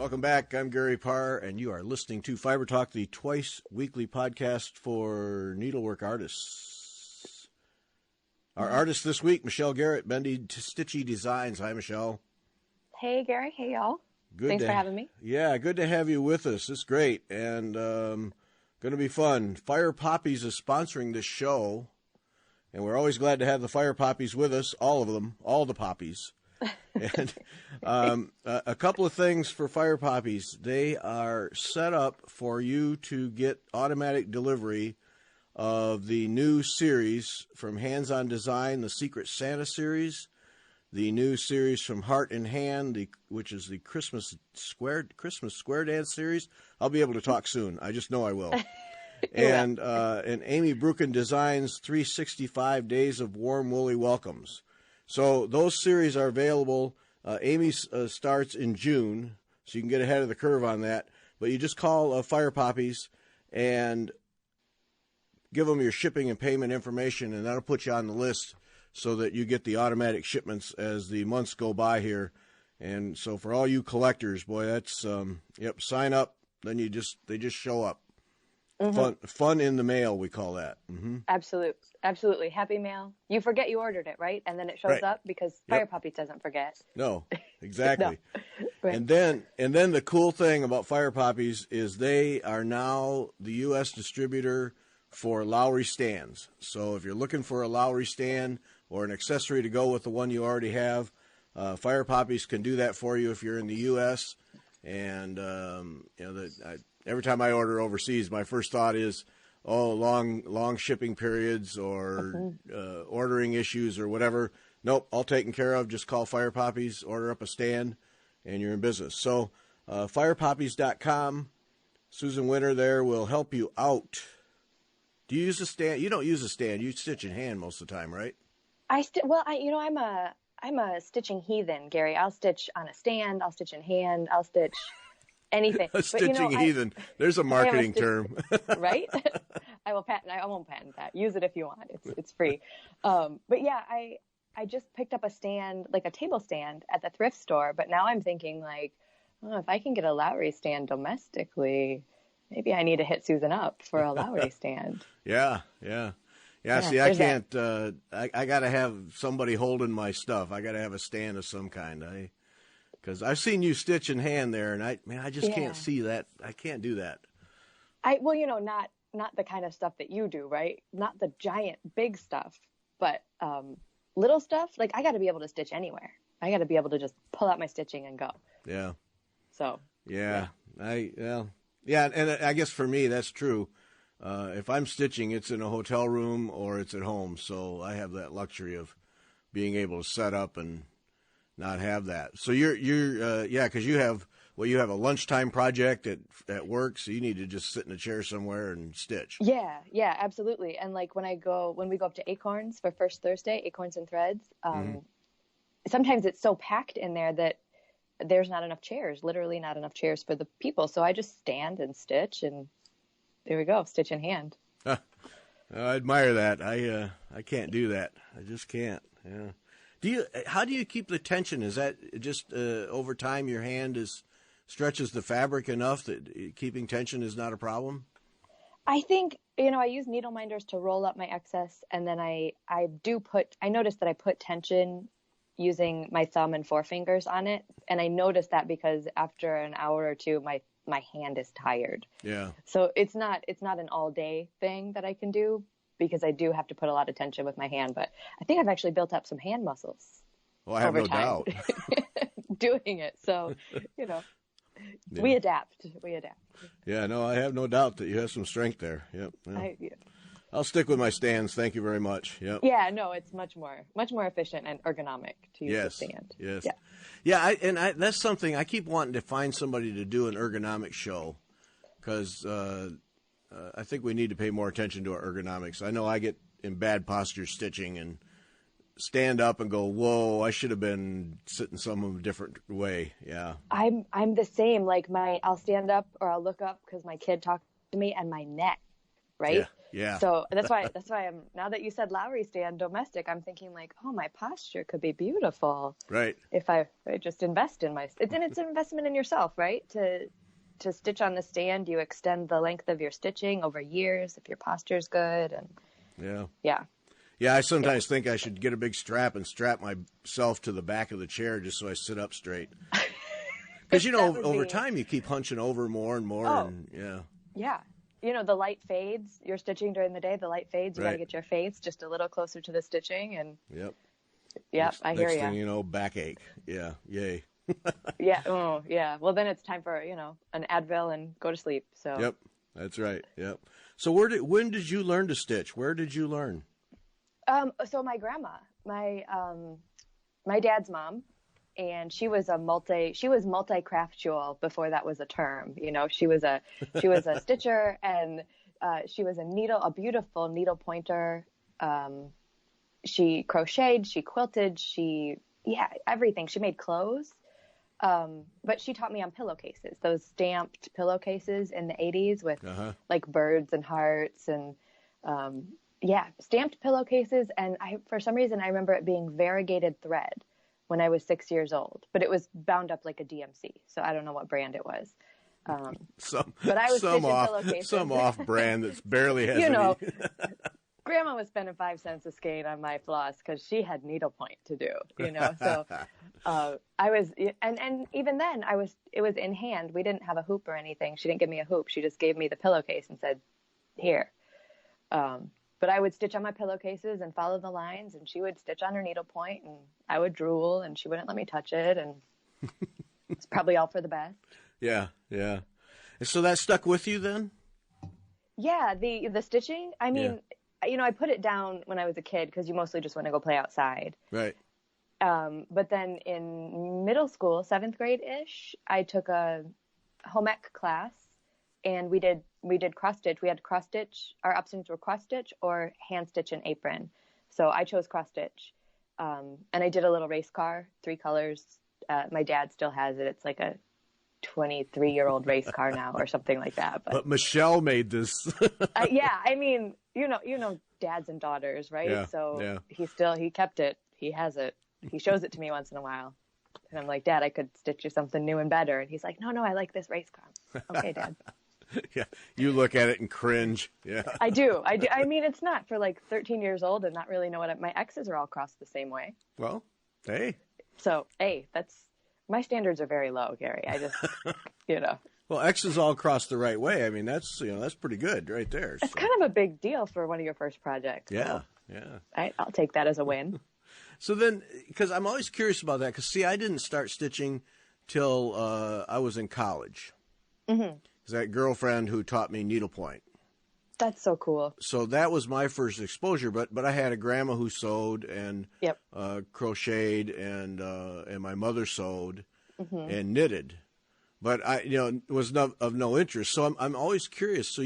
Welcome back. I'm Gary Parr, and you are listening to Fiber Talk, the twice-weekly podcast for needlework artists. Our artist this week, Michelle Garrett, Bendy Stitchy Designs. Hi, Michelle. Hey, Gary. Hey, y'all. Thanks for having me. Yeah, good to have you with us. It's great, and going to be fun. Fire Poppies is sponsoring this show, and we're always glad to have the Fire Poppies with us, all of them, all the poppies. And a couple of things for Fire Poppies. They are set up for you to get automatic delivery of the new series from Hands on Design, the Secret Santa series, the new series from Heart in Hand, which is the Christmas Square Dance series. I'll be able to talk soon. I just know I will. And Amy Brucken Designs 365 Days of Warm Woolly Welcomes. So those series are available. Amy starts in June, so you can get ahead of the curve on that. But you just call Fire Poppies and give them your shipping and payment information, and that'll put you on the list so that you get the automatic shipments as the months go by here. And so for all you collectors, boy, that's sign up. Then they just show up. Mm-hmm. Fun in the mail, we call that. Mm-hmm. Absolutely. Happy mail. You forget you ordered it, right? And then it shows up because Fire Poppies doesn't forget. No, exactly. No. Right. And then the cool thing about Fire Poppies is they are now the U.S. distributor for Lowry stands. So if you're looking for a Lowry stand or an accessory to go with the one you already have, Fire Poppies can do that for you if you're in the U.S. And every time I order overseas, my first thought is, long shipping periods or ordering issues or whatever. Nope, all taken care of. Just call Fire Poppies, order up a stand, and you're in business. So firepoppies.com. Susan Winter there will help you out. Do you use a stand? You don't use a stand. You stitch in hand most of the time, right? I'm a stitching heathen, Gary. I'll stitch on a stand. I'll stitch in hand. I'll stitch anything. Stitching heathen. There's a marketing term, right? I won't patent that. Use it if you want. It's free. But yeah, I just picked up a stand, like a table stand at the thrift store. But now I'm thinking if I can get a Lowry stand domestically, maybe I need to hit Susan up for a Lowry stand. Yeah. See, I can't. I got to have somebody holding my stuff. I got to have a stand of some kind. Because I've seen you stitch in hand there, and I just can't see that. I can't do that. Not the kind of stuff that you do, right? Not the giant, big stuff, but little stuff. Like I got to be able to stitch anywhere. I got to be able to just pull out my stitching and go. Yeah. So. Yeah. And I guess for me that's true. If I'm stitching, it's in a hotel room or it's at home, so I have that luxury of being able to set up and not have that. So you're because you have a lunchtime project at work, so you need to just sit in a chair somewhere and stitch. Yeah, absolutely. And like when we go up to Acorns for First Thursday, Acorns and Threads, sometimes it's so packed in there that there's not enough chairs, literally not enough chairs for the people. So I just stand and stitch, and there we go, stitch in hand. I admire that. I can't do that. I just can't. Yeah. How do you keep the tension? Is that just over time your hand stretches the fabric enough that keeping tension is not a problem? I think, I use needle minders to roll up my excess, and then I noticed that I put tension using my thumb and forefingers on it, and I noticed that because after an hour or two, my hand is tired. Yeah. So it's not an all day thing that I can do, because I do have to put a lot of tension with my hand, but I think I've actually built up some hand muscles. Well, I have no doubt. Doing it. So, we adapt. Yeah, no, I have no doubt that you have some strength there. Yep. Yeah. I'll stick with my stands. Thank you very much. Yep. Yeah, no, it's much more efficient and ergonomic to use the stand. Yes. Yeah, that's something I keep wanting to find somebody to do an ergonomic show, because I think we need to pay more attention to our ergonomics. I know I get in bad posture stitching and stand up and go, whoa, I should have been sitting some different way. Yeah. I'm the same. Like I'll stand up or I'll look up because my kid talked to me, and my neck, right? Yeah. Yeah. So that's why I'm, now that you said Lowry stand domestic, I'm thinking like, oh, my posture could be beautiful. Right. If I just invest in it's an investment in yourself, right? To stitch on the stand, you extend the length of your stitching over years if your posture's good. And yeah, I sometimes think I should get a big strap and strap myself to the back of the chair just so I sit up straight. Because over time you keep hunching over more and more. Oh, and yeah. The light fades. You're stitching during the day. The light fades. You got to get your face just a little closer to the stitching. And yep. I hear you. Next thing you know, backache. Yeah, yay. Yeah. Oh, yeah. Well, then it's time for an Advil and go to sleep. So. Yep, that's right. Yep. So when did you learn to stitch? Where did you learn? So my grandma, my dad's mom, and she was multi-craftual before that was a term. She was a stitcher, and she was a beautiful needle pointer. She crocheted, she quilted, everything. She made clothes. But she taught me on pillowcases, those stamped pillowcases in the 80s with like birds and hearts and, stamped pillowcases. And for some reason, I remember it being variegated thread when I was 6 years old, but it was bound up like a DMC. So I don't know what brand it was. But I was stitching pillowcases. Some off brand that's barely has any. Grandma was spending 5 cents a skein on my floss because she had needlepoint to do, So I was, and even then it was in hand. We didn't have a hoop or anything. She didn't give me a hoop. She just gave me the pillowcase and said, "Here." But I would stitch on my pillowcases and follow the lines, and she would stitch on her needlepoint, and I would drool, and she wouldn't let me touch it, and it's probably all for the best. Yeah, yeah. And so that stuck with you then? Yeah, the stitching. I mean. Yeah. I put it down when I was a kid because you mostly just want to go play outside. Right. But then in middle school, 7th grade-ish, I took a home ec class, and we did cross stitch. We had cross stitch. Our options were cross stitch or hand stitch and apron. So I chose cross stitch, and I did a little race car, 3 colors. My dad still has it. It's like a 23-year-old race car now or something like that. But Michelle made this. Yeah, I mean, dads and daughters, right? Yeah, so he kept it. He has it. He shows it to me once in a while. And I'm like, Dad, I could stitch you something new and better. And he's like, no, I like this race car. Okay, Dad. Yeah, you look at it and cringe. Yeah, I do. I mean, it's not for like 13 years old and not really know my exes are all crossed the same way. Well, hey. So, my standards are very low, Gary. I just, Well, X's all crossed the right way. I mean, that's pretty good right there. It's kind of a big deal for one of your first projects. Yeah, so. yeah. I'll take that as a win. So then, because I'm always curious about that, because see, I didn't start stitching till I was in college. Mm-hmm. That girlfriend who taught me needlepoint. That's so cool. So that was my first exposure, but I had a grandma who sewed and crocheted, and my mother sewed and knitted, but it was of no interest. So I'm always curious. So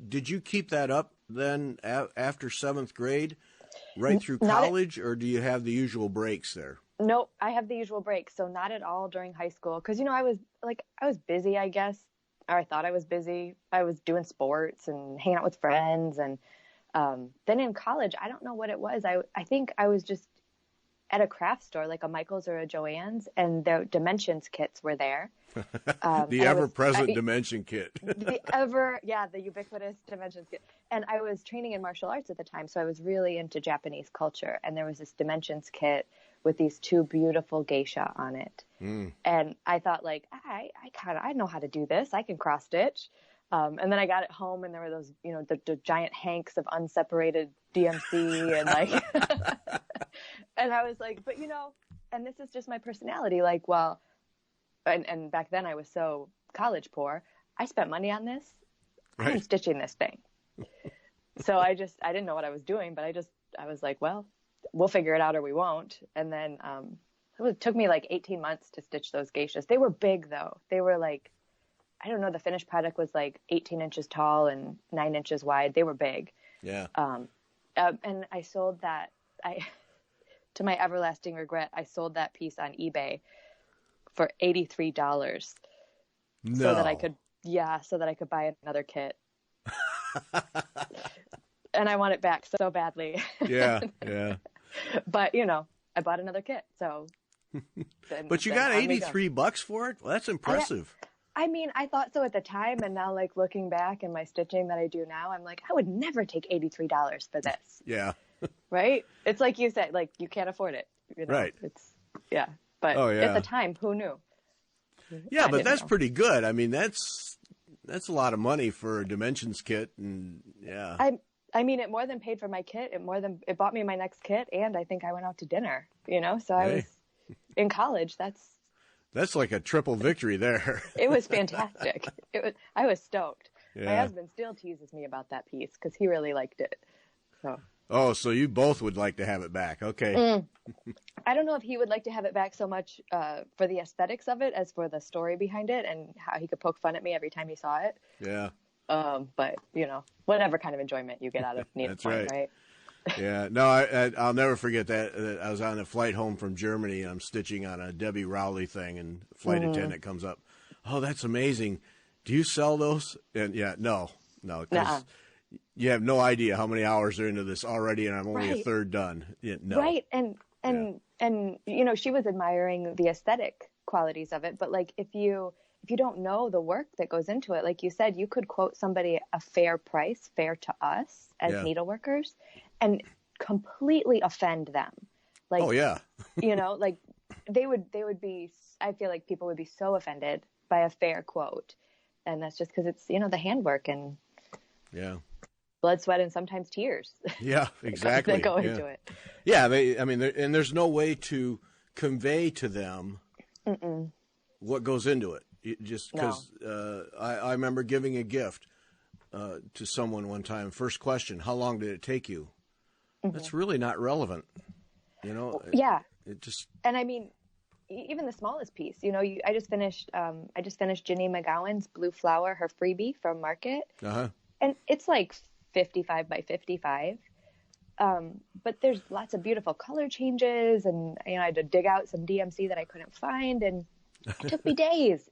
did you keep that up then after 7th grade, right through college, or do you have the usual breaks there? Nope, I have the usual breaks. So not at all during high school, because I was busy, I guess. Or I thought I was busy. I was doing sports and hanging out with friends. And then in college, I don't know what it was. I think I was just at a craft store, like a Michael's or a Joann's, and the dimensions kits were there. The ever-present dimension kit. The ubiquitous dimensions kit. And I was training in martial arts at the time, so I was really into Japanese culture. And there was this dimensions kit with these 2 beautiful geisha on it. And I thought, like, I know how to do this. I can cross stitch. And then I got it home, and there were those, the giant hanks of unseparated DMC, and like, and I was like, but and this is just my personality. Like, well, and back then I was so college poor. I spent money on this. Right. I'm stitching this thing. So I didn't know what I was doing, but I was like, well, we'll figure it out or we won't. And then it took me like 18 months to stitch those geishas. They were big though. They were like, I don't know, the finished product was like 18 inches tall and 9 inches wide. They were big. Yeah. And I sold that. To my everlasting regret, I sold that piece on eBay for $83. No. So that I could buy another kit. And I want it back so badly. Yeah, yeah. But, you know, I bought another kit, so. But you got $83 for it? Well, that's impressive. I mean, I thought so at the time, and now, like, looking back and my stitching that I do now, I'm like, I would never take $83 for this. Yeah. Right? It's like you said, like, you can't afford it. You know? Right. It's, yeah. But at the time, who knew? Yeah, but that's pretty good. I mean, that's a lot of money for a dimensions kit, and yeah. I mean, it more than paid for my kit. It bought me my next kit, and I think I went out to dinner. You know, so I was in college. That's like a triple victory there. It was fantastic. I was stoked. Yeah. My husband still teases me about that piece because he really liked it. So. Oh, so you both would like to have it back. Okay. I don't know if he would like to have it back so much for the aesthetics of it as for the story behind it and how he could poke fun at me every time he saw it. Yeah. But, you know, whatever kind of enjoyment you get out of needlepoint, right? Yeah. No, I'll never forget that. I was on a flight home from Germany, and I'm stitching on a Debbie Rowley thing, and the flight attendant comes up. Oh, that's amazing. Do you sell those? And no, because you have no idea how many hours are into this already, and I'm only a third done. Yeah, no. Right. And you know, she was admiring the aesthetic qualities of it, but like if you don't know the work that goes into it, like you said, you could quote somebody a fair price, fair to us as needleworkers, and completely offend them. Like, oh yeah, you know, like they would be. I feel like people would be so offended by a fair quote, and that's just because it's, you know, the handwork and blood, sweat, and sometimes tears. Yeah, exactly. that go into it. Yeah, and there's no way to convey to them what goes into it. Just because I remember giving a gift to someone one time. First question: how long did it take you? That's really not relevant, you know. It just. And I mean, even the smallest piece. You know, I just finished Ginny McGowan's Blue Flower, her freebie from Market, and it's like 55 by 55. But there's lots of beautiful color changes, and you know, I had to dig out some DMC that I couldn't find, and it took me days.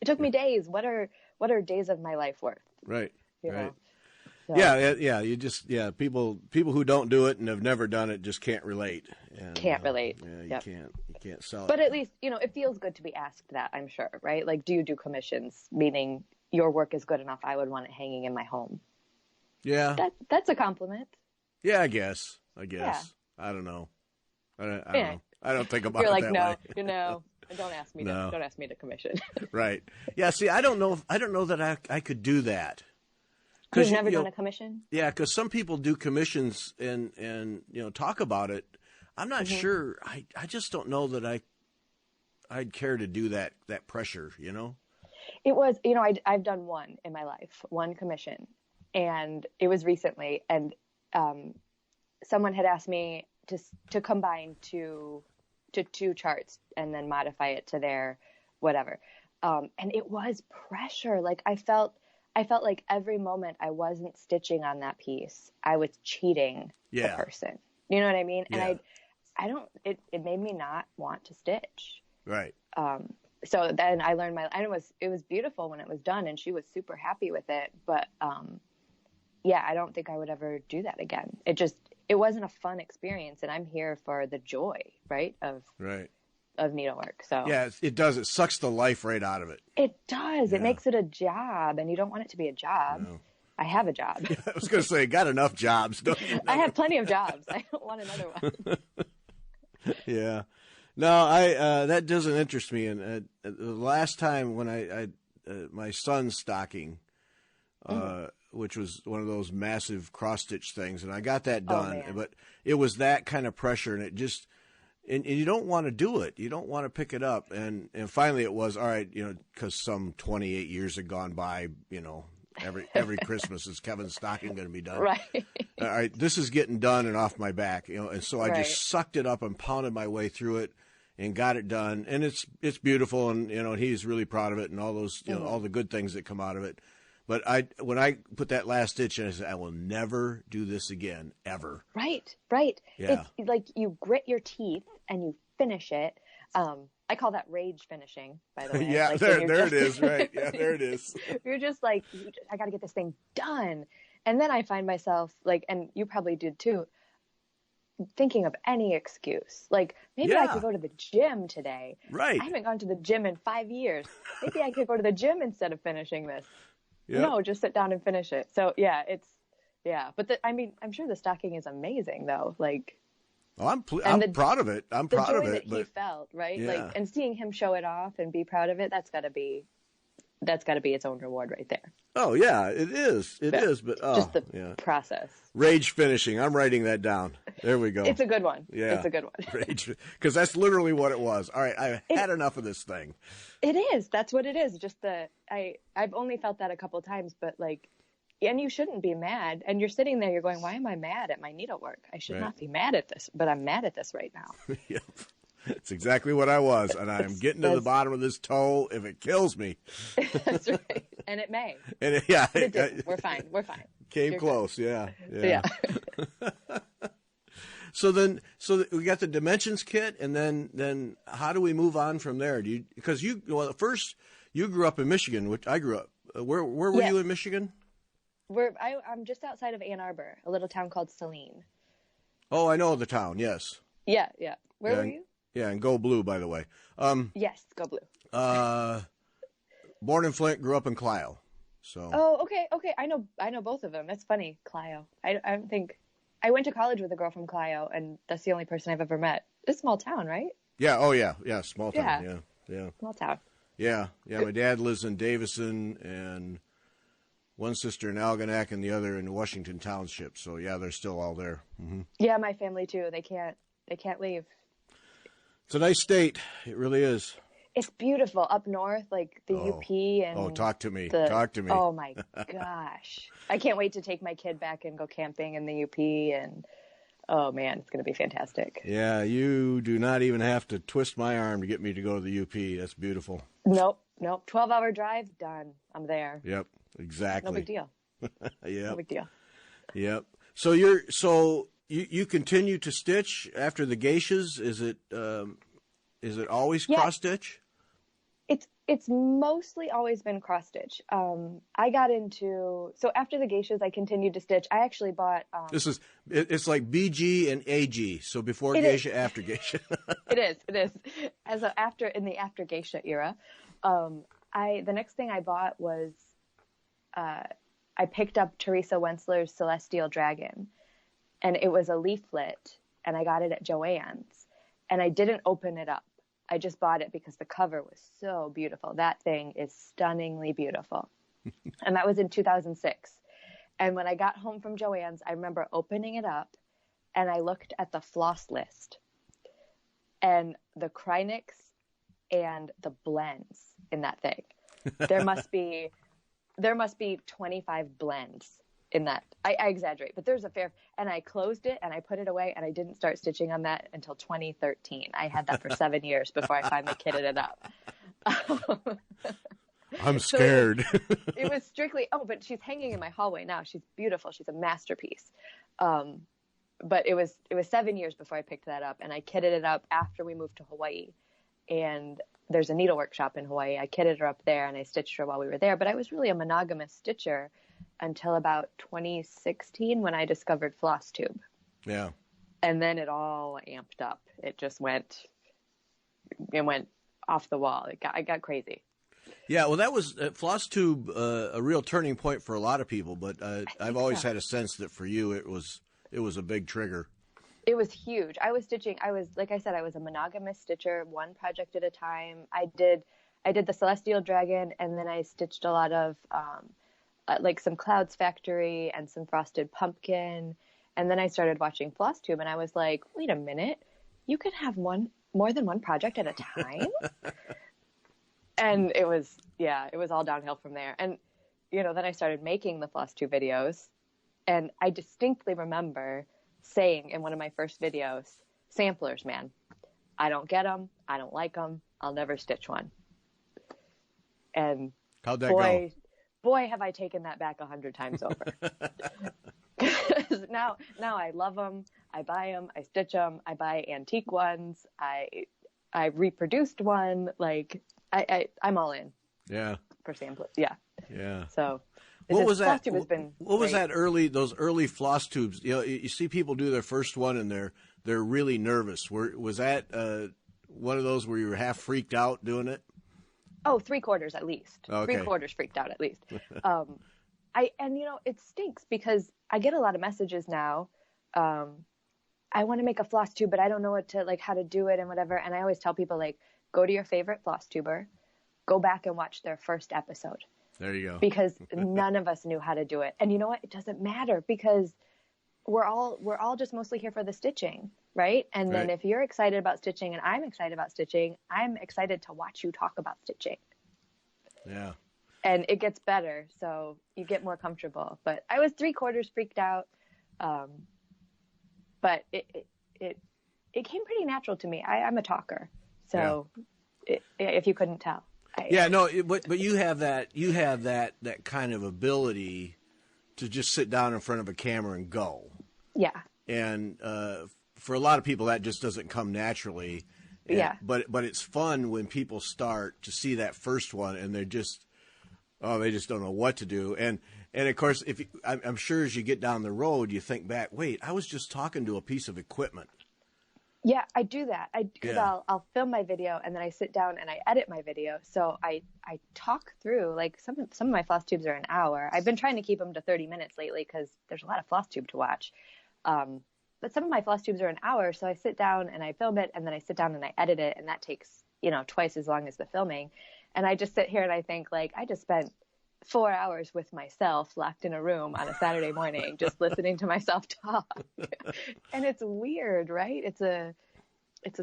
What are days of my life worth? Right. You right. know? So. Yeah. You just people who don't do it and have never done it just can't relate. And, can't relate. Yeah, you can't sell it. But at least, you know, it feels good to be asked that, I'm sure, right? Like, do you do commissions? Meaning your work is good enough, I would want it hanging in my home. Yeah. That's a compliment. Yeah, I guess. Yeah. I don't know. I don't know. I don't think about it like, that no, way. You know, don't ask me to commission. Right. Yeah, see, I don't know that I could do that. You've never done a commission? Yeah, because some people do commissions and you know, talk about it. I'm not sure. I just don't know that I'd care to do that pressure, you know? It was, you know, I've done one in my life, one commission, and it was recently, and someone had asked me to combine two charts and then modify it to their whatever. And it was pressure. Like I felt like every moment I wasn't stitching on that piece, I was cheating the person. You know what I mean? And it made me not want to stitch. Right. So then I learned and it was beautiful when it was done, and she was super happy with it. But, I don't think I would ever do that again. It wasn't a fun experience, and I'm here for the joy, right? Of needlework. So yeah, it does. It sucks the life right out of it. It does. Yeah. It makes it a job, and you don't want it to be a job. No. I have a job. I was going to say, got enough jobs, don't you? I have plenty of jobs. I don't want another one. Yeah. No, that doesn't interest me. And the last time when I my son's stocking, which was one of those massive cross stitch things, and I got that done, but it was that kind of pressure, and it just. And you don't want to do it. You don't want to pick it up. And finally it was, all right, you know, because some 28 years had gone by, you know, every Christmas is Kevin's stocking going to be done. Right. All right, this is getting done and off my back, you know. And so I just sucked it up and pounded my way through it and got it done. And it's beautiful, and, you know, he's really proud of it and all those, you know, all the good things that come out of it. But when I put that last stitch in, I said, I will never do this again, ever. Right. Yeah. It's like you grit your teeth and you finish it. I call that rage finishing, by the way. Yeah, like there it is, right. Yeah, there it is. You're just like, I got to get this thing done. And then I find myself like, and you probably did too, thinking of any excuse. Like, maybe I could go to the gym today. Right. I haven't gone to the gym in 5 years. Maybe I could go to the gym instead of finishing this. Yep. No, just sit down and finish it. So yeah, but I mean, I'm sure the stocking is amazing though. Like, I'm proud of it. I'm proud of it. The joy that he felt, right? Yeah. Like, and seeing him show it off and be proud of it, that's got to be its own reward right there. Oh yeah, it is. It is. But just the process. Rage finishing. I'm writing that down. There we go. It's a good one. Yeah, it's a good one. Rage, because that's literally what it was. All right, I've had enough of this thing. It is. That's what it is. Just I've only felt that a couple of times, but like, and you shouldn't be mad. And you're sitting there, you're going, why am I mad at my needlework? I should not be mad at this, but I'm mad at this right now. Yep. It's exactly what I was, and I am getting to the bottom of this toe if it kills me. That's right, and it may. And it didn't. We're fine. We're fine. Came You're close, good. Yeah. So we got the dimensions kit, and then how do we move on from there? First you grew up in Michigan, which I grew up. Where were you in Michigan? I'm just outside of Ann Arbor, a little town called Saline. Oh, I know the town. Yes. Yeah. Where were you? Yeah, and go blue, by the way. Yes, go blue. Born in Flint, grew up in Clio. So. Oh, okay. I know both of them. That's funny, Clio. I don't think I went to college with a girl from Clio, and that's the only person I've ever met. It's a small town, right? Yeah. Oh, yeah. Yeah. Small town. Yeah. Small town. Yeah. My dad lives in Davison, and one sister in Algonac, and the other in Washington Township. So yeah, they're still all there. Mm-hmm. Yeah, my family too. They can't leave. It's a nice state. It really is. It's beautiful up north, like the UP and. Oh, talk to me. Oh my gosh! I can't wait to take my kid back and go camping in the UP, and oh man, it's going to be fantastic. Yeah, you do not even have to twist my arm to get me to go to the UP. That's beautiful. Nope. 12-hour drive, done. I'm there. Yep, exactly. No big deal. Yep. No big deal. Yep. So you continue to stitch after the geishas? Is it always cross stitch? It's mostly always been cross stitch. I got into, so after the geishas, I continued to stitch. I actually bought. It's like BG and AG. So before geisha, after geisha. It is. In the after geisha era, the next thing I bought was, I picked up Teresa Wentzler's Celestial Dragon, and it was a leaflet, and I got it at Joann's, and I didn't open it up. I just bought it because the cover was so beautiful. That thing is stunningly beautiful. And that was in 2006. And when I got home from Joann's, I remember opening it up, and I looked at the floss list, and the Krynics and the blends in that thing. There must be 25 blends in that. I exaggerate, but there's a fair, and I closed it and I put it away, and I didn't start stitching on that until 2013. I had that for 7 years before I finally kitted it up. I'm scared. So it was strictly, but she's hanging in my hallway now. She's beautiful. She's a masterpiece. But it was 7 years before I picked that up, and I kitted it up after we moved to Hawaii. And there's a needlework shop in Hawaii. I kitted her up there, and I stitched her while we were there. But I was really a monogamous stitcher until about 2016 when I discovered FlossTube. Yeah. And then it all amped up. It just went off the wall. I got crazy. Yeah, well, that was FlossTube, a real turning point for a lot of people. But I've always had a sense that for you, it was a big trigger. It was huge. I was stitching. Like I said, I was a monogamous stitcher, one project at a time. I did the Celestial Dragon, and then I stitched a lot of like some Clouds Factory and some Frosted Pumpkin. And then I started watching FlossTube, and I was like, wait a minute, you can have more than one project at a time? And it was all downhill from there. And, then I started making the FlossTube videos, and I distinctly remember saying in one of my first videos, samplers, man, I don't get them. I don't like them. I'll never stitch one. And how'd that go? Boy, have I taken that back 100 times over. now I love them. I buy them. I stitch them. I buy antique ones. I reproduced one. Like I'm all in. Yeah. For samplers. Yeah. Yeah. So. What was that? FlossTube has been What was great. that those early floss tubes? You know, you see people do their first one and they're really nervous. Was that one of those where you were half freaked out doing it? Oh, 3/4 at least. Okay. 3/4 freaked out at least. And you know, it stinks because I get a lot of messages now. I want to make a floss tube, but I don't know how to do it and whatever. And I always tell people, like, go to your favorite floss tuber, go back and watch their first episode. There you go. Because none of us knew how to do it. And you know what? It doesn't matter because we're all just mostly here for the stitching, right? And then if you're excited about stitching and I'm excited about stitching, I'm excited to watch you talk about stitching. Yeah. And it gets better, so you get more comfortable. But I was 3/4 freaked out, but it came pretty natural to me. I'm a talker, so if you couldn't tell. But you have that kind of ability to just sit down in front of a camera and go. Yeah. And for a lot of people, that just doesn't come naturally. But it's fun when people start to see that first one and they just don't know what to do. And of course, I'm sure as you get down the road, you think back, wait, I was just talking to a piece of equipment. Yeah, I do that. Because I'll film my video and then I sit down and I edit my video. So I talk through, like, some of my floss tubes are an hour. I've been trying to keep them to 30 minutes lately because there's a lot of floss tube to watch. But some of my floss tubes are an hour. So I sit down and I film it and then I sit down and I edit it. And that takes, twice as long as the filming. And I just sit here and I think, like, I just spent 4 hours with myself locked in a room on a Saturday morning, just listening to myself talk. And it's weird, right? It's a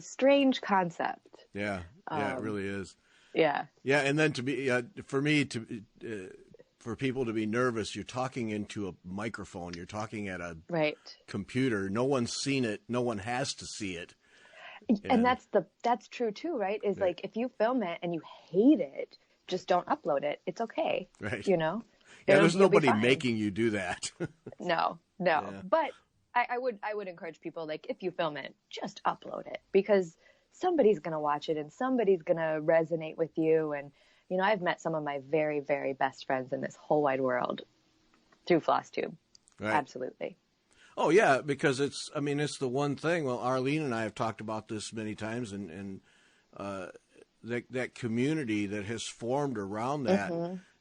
strange concept. Yeah. It really is. Yeah. Yeah. And then for people to be nervous, you're talking into a microphone, you're talking at a computer. No one's seen it. No one has to see it. And that's true too, right? Is like, if you film it and you hate it, just don't upload it. It's okay. Right. Yeah, there's nobody making you do that. No. Yeah. But I would encourage people, like, if you film it, just upload it because somebody's going to watch it and somebody's going to resonate with you. And, I've met some of my very, very best friends in this whole wide world through FlossTube. Right. Absolutely. Oh yeah, because it's the one thing. Well, Arlene and I have talked about this many times, and that community that has formed around that,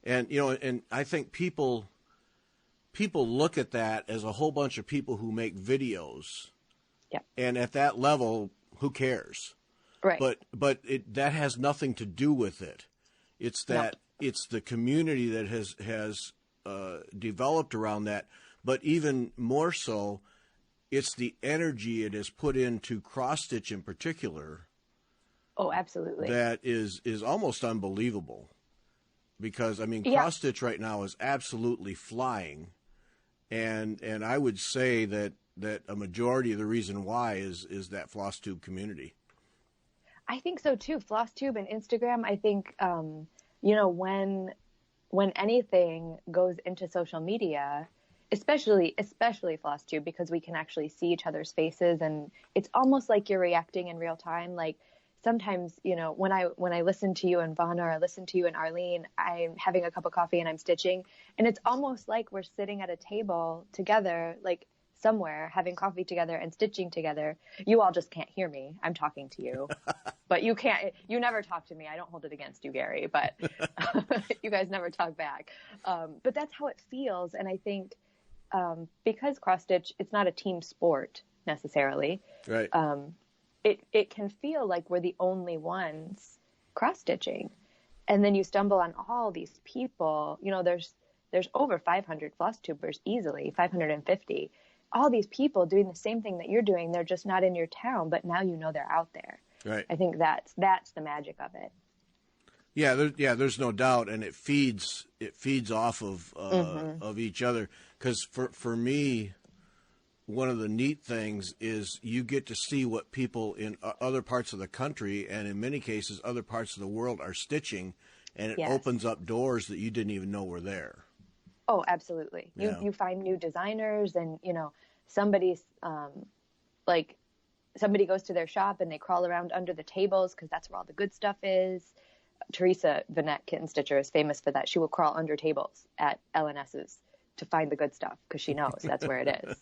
and I think people look at that as a whole bunch of people who make videos, and at that level, who cares? Right. But that has nothing to do with it. It's that it's the community that has developed around that. But even more so, it's the energy it has put into cross stitch in particular. Oh, absolutely. That is almost unbelievable, because cross stitch right now is absolutely flying, and I would say that a majority of the reason why is that FlossTube community. I think so too. FlossTube and Instagram. I think when anything goes into social media, especially FlossTube, because we can actually see each other's faces and it's almost like you're reacting in real time. Like sometimes, when I listen to you and Vonna, or I listen to you and Arlene, I'm having a cup of coffee and I'm stitching, and it's almost like we're sitting at a table together, like somewhere having coffee together and stitching together. You all just can't hear me. I'm talking to you, but you never talk to me. I don't hold it against you, Gary, but you guys never talk back. But that's how it feels. And I think, because cross stitch, it's not a team sport necessarily. Right. It can feel like we're the only ones cross stitching, and then you stumble on all these people. There's over 500 floss tubers, easily 550. All these people doing the same thing that you're doing. They're just not in your town, but now they're out there. Right. I think that's the magic of it. Yeah, there's no doubt, and it feeds off of each other. Because for me, one of the neat things is you get to see what people in other parts of the country, and in many cases other parts of the world, are stitching, and it opens up doors that you didn't even know were there. Oh, absolutely. You find new designers, and somebody goes to their shop and they crawl around under the tables because that's where all the good stuff is. Teresa Vanette Kitten Stitcher is famous for that. She will crawl under tables at LNS's to find the good stuff because she knows that's where it is.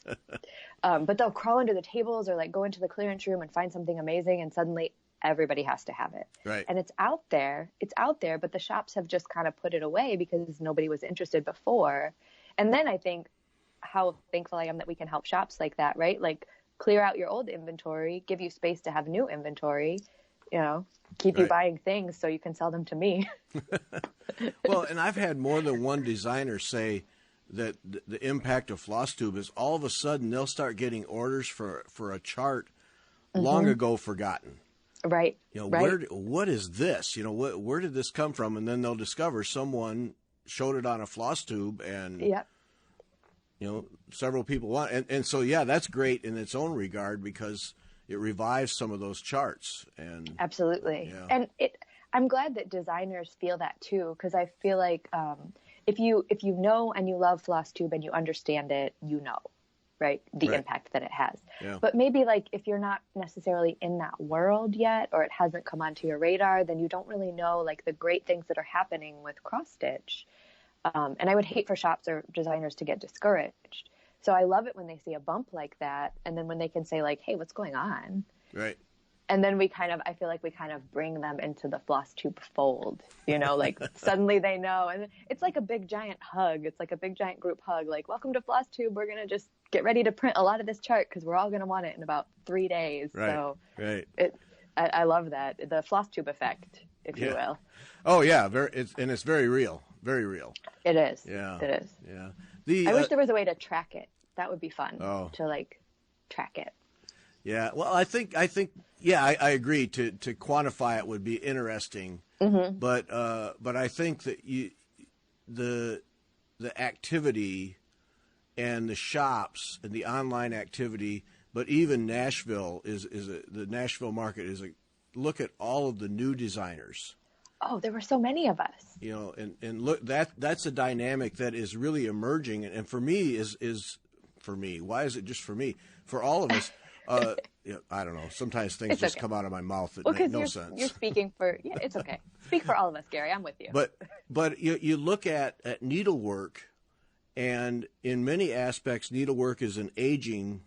But they'll crawl under the tables or like go into the clearance room and find something amazing, and suddenly everybody has to have it. Right. And it's out there, but the shops have just kind of put it away because nobody was interested before. And then I think how thankful I am that we can help shops like that, right? Like clear out your old inventory, give you space to have new inventory, you know, keep you buying things so you can sell them to me. Well, and I've had more than one designer say that the impact of FlossTube is all of a sudden they'll start getting orders for a chart long ago forgotten. Right. You know, right. what is this? You know, where did this come from? And then they'll discover someone showed it on a FlossTube, and you know, several people want. And so yeah, that's great in its own regard because it revives some of those charts. And absolutely. Yeah. And I'm glad that designers feel that too, because I feel like if you know and you love FlossTube and you understand it, you know. Right. The impact that it has. Yeah. But maybe like if you're not necessarily in that world yet, or it hasn't come onto your radar, then you don't really know like the great things that are happening with cross stitch. And I would hate for shops or designers to get discouraged. So I love it when they see a bump like that. And then when they can say like, hey, what's going on? Right. And then I feel like we kind of bring them into the FlossTube fold, you know, like suddenly they know. And it's like a big giant hug. It's like a big giant group hug. Like, welcome to FlossTube. We're going to just get ready to print a lot of this chart because we're all going to want it in about 3 days. Right. So right. I love that. The FlossTube effect, if you will. Oh, yeah. It's very real. Very real. It is. Yeah. It is. Yeah. I wish there was a way to track it. That would be fun to like track it. Yeah. Well, I think, yeah, I agree. To quantify it would be interesting. Mm-hmm. But I think that the activity and the shops and the online activity, but even Nashville the Nashville market is look at all of the new designers. Oh, there were so many of us. You know, and look, that's a dynamic that is really emerging. And for me is for me. Why is it just for me? For all of us. I don't know. Sometimes things just come out of my mouth that make no sense. You're speaking for, it's okay. Speak for all of us, Gary. I'm with you. But you look at needlework, and in many aspects, needlework is an aging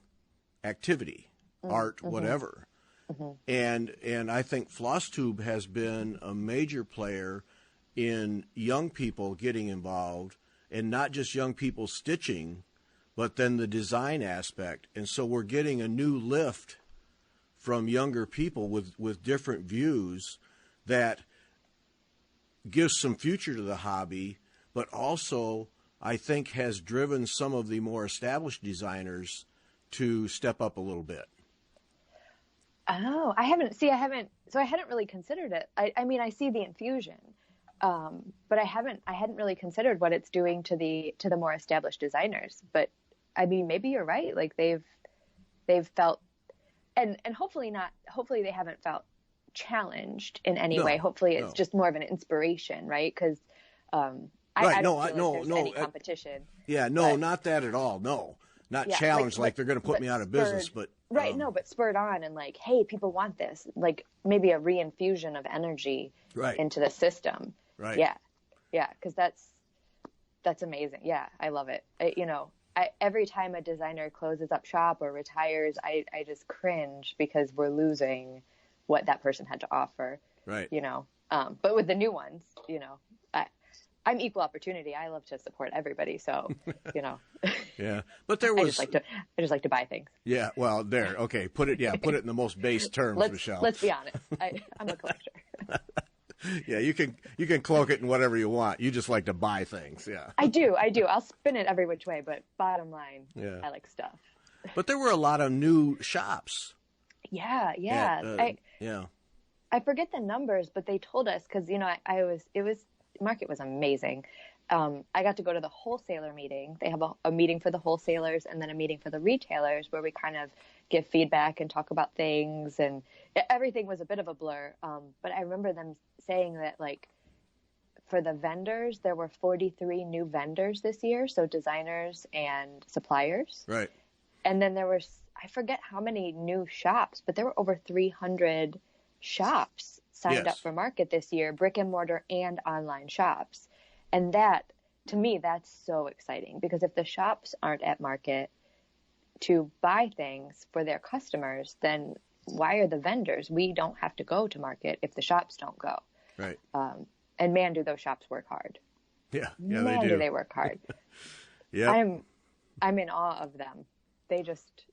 activity, art, whatever. Mm-hmm. And I think FlossTube has been a major player in young people getting involved, and not just young people stitching, but then the design aspect. And so we're getting a new lift from younger people with different views that gives some future to the hobby, but also I think has driven some of the more established designers to step up a little bit. Oh, I hadn't really considered it. I mean, I see the infusion, but I hadn't really considered what it's doing to the more established designers. But I mean, maybe you're right. Like they've felt, and hopefully they haven't felt challenged in any way. Hopefully it's just more of an inspiration, right? Because I don't feel like there's any competition. Yeah, not that at all. No, not challenged like they're going to put me out of business, but right. No, but spurred on and like, hey, people want this. Like maybe a reinfusion of energy into the system. Right. Yeah, because that's amazing. Yeah, I love it. Every time a designer closes up shop or retires, I just cringe because we're losing what that person had to offer. Right. But with the new ones, I'm equal opportunity. I love to support everybody. So, Yeah. But there was, I just like to buy things. Yeah. Well, there. Okay. Put it in the most base terms, Michelle. Let's be honest. I'm a collector. Yeah, you can cloak it in whatever you want. You just like to buy things, yeah. I do. I'll spin it every which way, but bottom line, I like stuff. But there were a lot of new shops. Yeah. I forget the numbers, but they told us because the market was amazing. I got to go to the wholesaler meeting. They have a meeting for the wholesalers and then a meeting for the retailers where we kind of give feedback and talk about things, and everything was a bit of a blur. But I remember them saying that like for the vendors, there were 43 new vendors this year. So designers and suppliers. Right. And then there were, I forget how many new shops, but there were over 300 shops signed up Yes. for market this year, brick and mortar and online shops. And that, to me, that's so exciting, because if the shops aren't at market to buy things for their customers, then why are the vendors? We don't have to go to market if the shops don't go. Right. And man, do those shops work hard. Yeah. Yeah, Man, they do do. they work hard. Yep. I'm in awe of them. They just,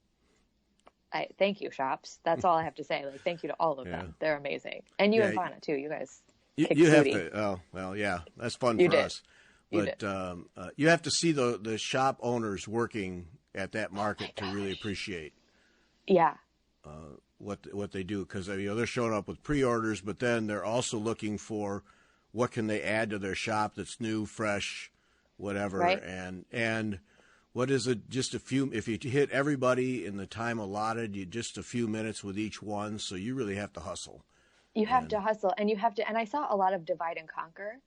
thank you, shops. That's all I have to say. Like, thank you to all of them. They're amazing. And you and Fauna too. You guys kicked you have booty. to. Oh, well, yeah, that's fun You for did. us. But you have to see the shop owners working at that market to really appreciate. Yeah. What they do, because they're showing up with pre-orders, but then they're also looking for what can they add to their shop that's new, fresh, whatever. Right. And what is it? Just a few. If you hit everybody in the time allotted, you just a few minutes with each one. So you really have to hustle. You have to hustle, and you have to. And I saw a lot of divide and conquer.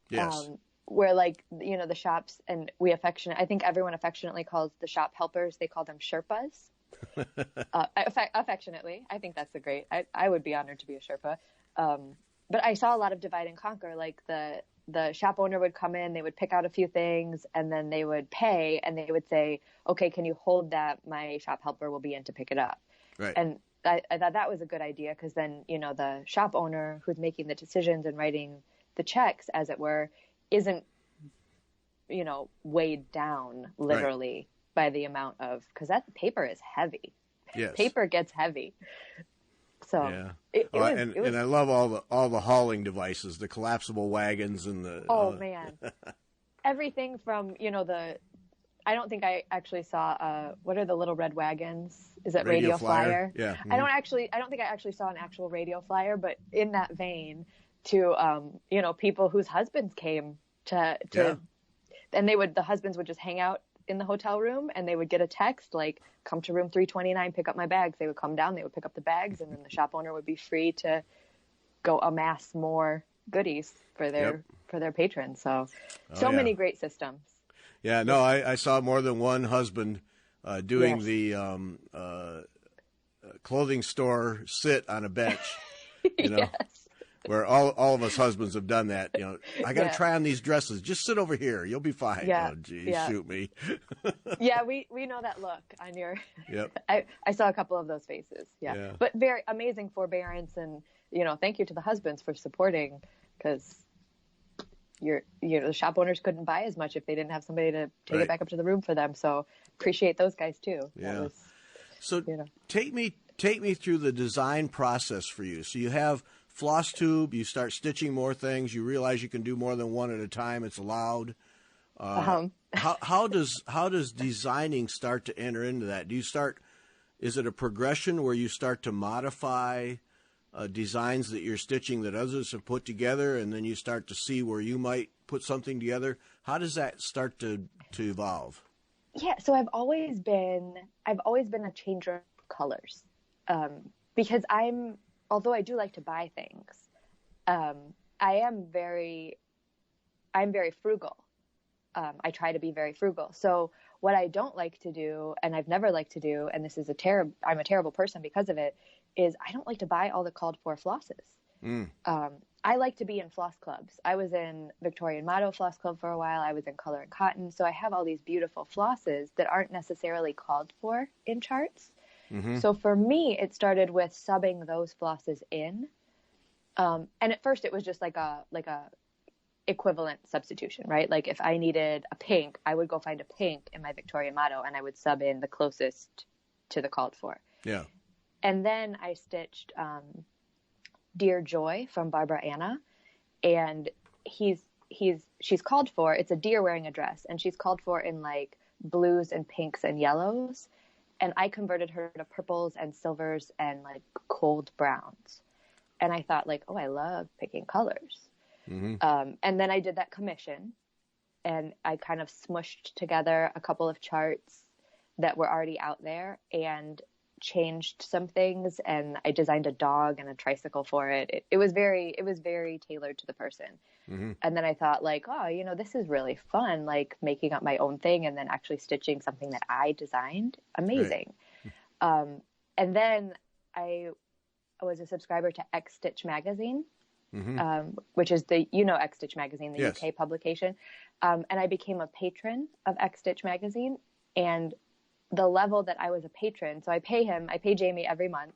Yes. Where, like, the shops, and I think everyone affectionately calls the shop helpers, they call them Sherpas. Affectionately. I think that's I would be honored to be a Sherpa. But I saw a lot of divide and conquer. Like, the shop owner would come in, they would pick out a few things, and then they would pay, and they would say, okay, can you hold that? My shop helper will be in to pick it up. Right. And I thought that was a good idea, because then, the shop owner who's making the decisions and writing the checks, as it were, isn't, weighed down literally by the amount of, because that paper is heavy. Yes. Paper gets heavy. So yeah. it was, and I love all the hauling devices, the collapsible wagons and the. Oh man, everything from I don't think I actually saw what are the little red wagons? Is it Radio Flyer? Yeah. Mm-hmm. I don't think I actually saw an actual Radio Flyer, but in that vein, to people whose husbands came to and the husbands would just hang out in the hotel room, and they would get a text like, come to room 329, pick up my bags. They would come down, they would pick up the bags, and then the shop owner would be free to go amass more goodies for their patrons. So many great systems. Yeah, no, I saw more than one husband doing the clothing store sit on a bench, Yes. where all of us husbands have done that. I got to try on these dresses. Just sit over here. You'll be fine. Yeah. Oh, geez, shoot me. Yeah, we know that look on your. Yep. I saw a couple of those faces. Yeah. But very amazing forbearance, and thank you to the husbands for supporting, because the shop owners couldn't buy as much if they didn't have somebody to take it back up to the room for them. So appreciate those guys too. Yeah. Take me through the design process for you. So you have FlossTube, you start stitching more things, you realize you can do more than one at a time, it's allowed. How does designing start to enter into that? Is it a progression where you start to modify designs that you're stitching that others have put together, and then you start to see where you might put something together? How does that start to evolve? Yeah, so I've always been a changer of colors, because although I do like to buy things, I'm very frugal. I try to be very frugal. So what I don't like to do, and I've never liked to do, and this is I'm a terrible person because of it, is I don't like to buy all the called for flosses. I like to be in floss clubs. I was in Victorian Motto Floss Club for a while. I was in Color and Cotton. So I have all these beautiful flosses that aren't necessarily called for in charts. Mm-hmm. So for me, it started with subbing those flosses in. And at first it was just like a equivalent substitution, right? Like if I needed a pink, I would go find a pink in my Victorian Motto, and I would sub in the closest to the called for. Yeah. And then I stitched Dear Joy from Barbara Anna, and she's called for, it's a deer wearing a dress, and she's called for in like blues and pinks and yellows, and I converted her to purples and silvers and like cold browns. And I thought like, oh, I love picking colors. Mm-hmm. And then I did that commission, and I kind of smushed together a couple of charts that were already out there and changed some things, and I designed a dog and a tricycle for it. It was very tailored to the person. Mm-hmm. And then I thought like, oh, this is really fun, like making up my own thing and then actually stitching something that I designed. Amazing. Right. And then was a subscriber to XStitch Magazine, Mm-hmm. which is XStitch Magazine, the Yes. UK publication. And I became a patron of XStitch Magazine, and the level that I was a patron, so I pay Jamie every month